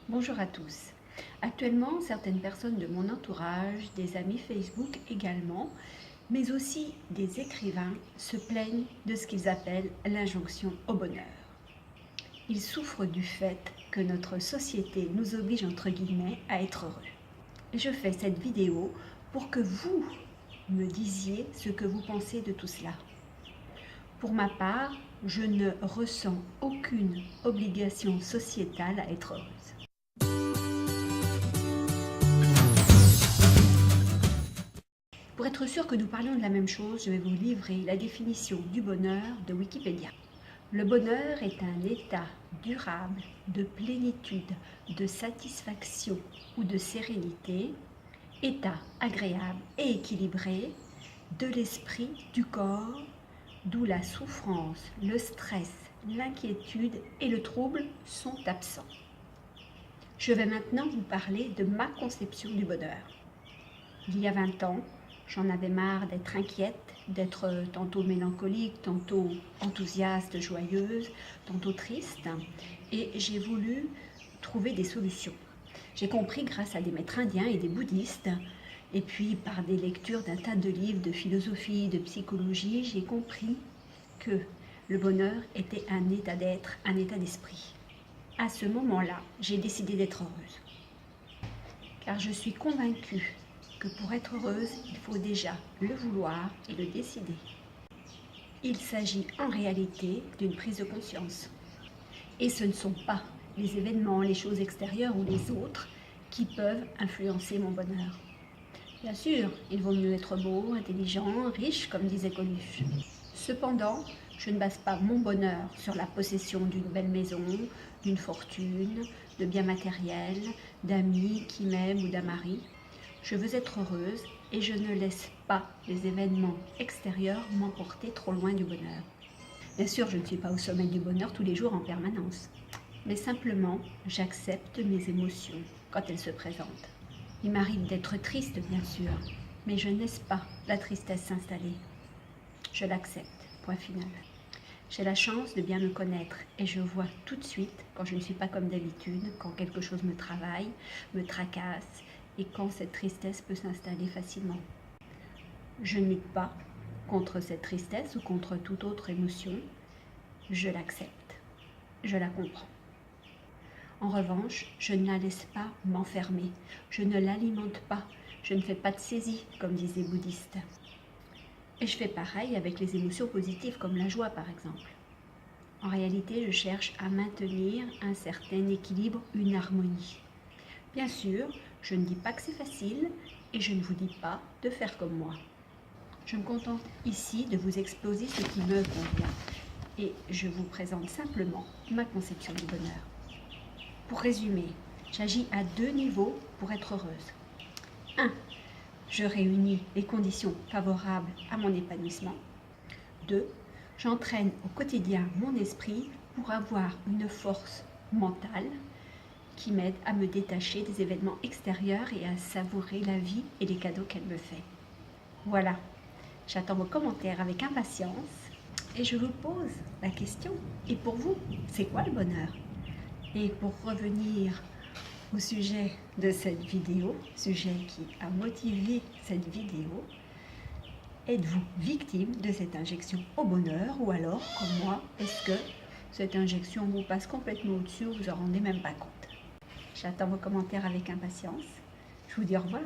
Bonjour à tous. Actuellement, certaines personnes de mon entourage, des amis Facebook également, mais aussi des écrivains, se plaignent de ce qu'ils appellent l'injonction au bonheur. Ils souffrent du fait que notre société nous oblige entre guillemets à être heureux. Et je fais cette vidéo pour que vous me disiez ce que vous pensez de tout cela. Pour ma part, je ne ressens aucune obligation sociétale à être heureuse. Pour être sûr que nous parlions de la même chose, je vais vous livrer la définition du bonheur de Wikipédia. Le bonheur est un état durable de plénitude, de satisfaction ou de sérénité, état agréable et équilibré de l'esprit, du corps, d'où la souffrance, le stress, l'inquiétude et le trouble sont absents. Je vais maintenant vous parler de ma conception du bonheur. Il y a 20 ans, j'en avais marre d'être inquiète, d'être tantôt mélancolique, tantôt enthousiaste, joyeuse, tantôt triste. Et j'ai voulu trouver des solutions. J'ai compris grâce à des maîtres indiens et des bouddhistes, et puis par des lectures d'un tas de livres de philosophie, de psychologie, j'ai compris que le bonheur était un état d'être, un état d'esprit. À ce moment-là, j'ai décidé d'être heureuse. Car je suis convaincue que pour être heureuse, il faut déjà le vouloir et le décider. Il s'agit en réalité d'une prise de conscience. Et ce ne sont pas les événements, les choses extérieures ou les autres qui peuvent influencer mon bonheur. Bien sûr, il vaut mieux être beau, intelligent, riche, comme disait Coluche. Cependant, je ne base pas mon bonheur sur la possession d'une belle maison, d'une fortune, de biens matériels, d'amis qui m'aiment ou d'un mari. Je veux être heureuse et je ne laisse pas les événements extérieurs m'emporter trop loin du bonheur. Bien sûr, je ne suis pas au sommet du bonheur tous les jours en permanence, mais simplement j'accepte mes émotions quand elles se présentent. Il m'arrive d'être triste, bien sûr, mais je ne laisse pas la tristesse s'installer. Je l'accepte, point final. J'ai la chance de bien me connaître et je vois tout de suite quand je ne suis pas comme d'habitude, quand quelque chose me travaille, me tracasse et quand cette tristesse peut s'installer facilement. Je ne lutte pas contre cette tristesse ou contre toute autre émotion. Je l'accepte, je la comprends. En revanche, je ne la laisse pas m'enfermer, je ne l'alimente pas, je ne fais pas de saisie, comme disent les bouddhistes. Et je fais pareil avec les émotions positives, comme la joie par exemple. En réalité, je cherche à maintenir un certain équilibre, une harmonie. Bien sûr, je ne dis pas que c'est facile et je ne vous dis pas de faire comme moi. Je me contente ici de vous exposer ce qui me convient et je vous présente simplement ma conception du bonheur. Pour résumer, j'agis à 2 niveaux pour être heureuse. 1. Je réunis les conditions favorables à mon épanouissement. 2. J'entraîne au quotidien mon esprit pour avoir une force mentale qui m'aide à me détacher des événements extérieurs et à savourer la vie et les cadeaux qu'elle me fait. Voilà, j'attends vos commentaires avec impatience et je vous pose la question, et pour vous, c'est quoi le bonheur ? Et pour revenir au sujet de cette vidéo, sujet qui a motivé cette vidéo, êtes-vous victime de cette injection au bonheur ou alors, comme moi, est-ce que cette injection vous passe complètement au-dessus ou vous en rendez même pas compte? J'attends vos commentaires avec impatience. Je vous dis au revoir.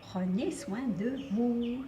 Prenez soin de vous.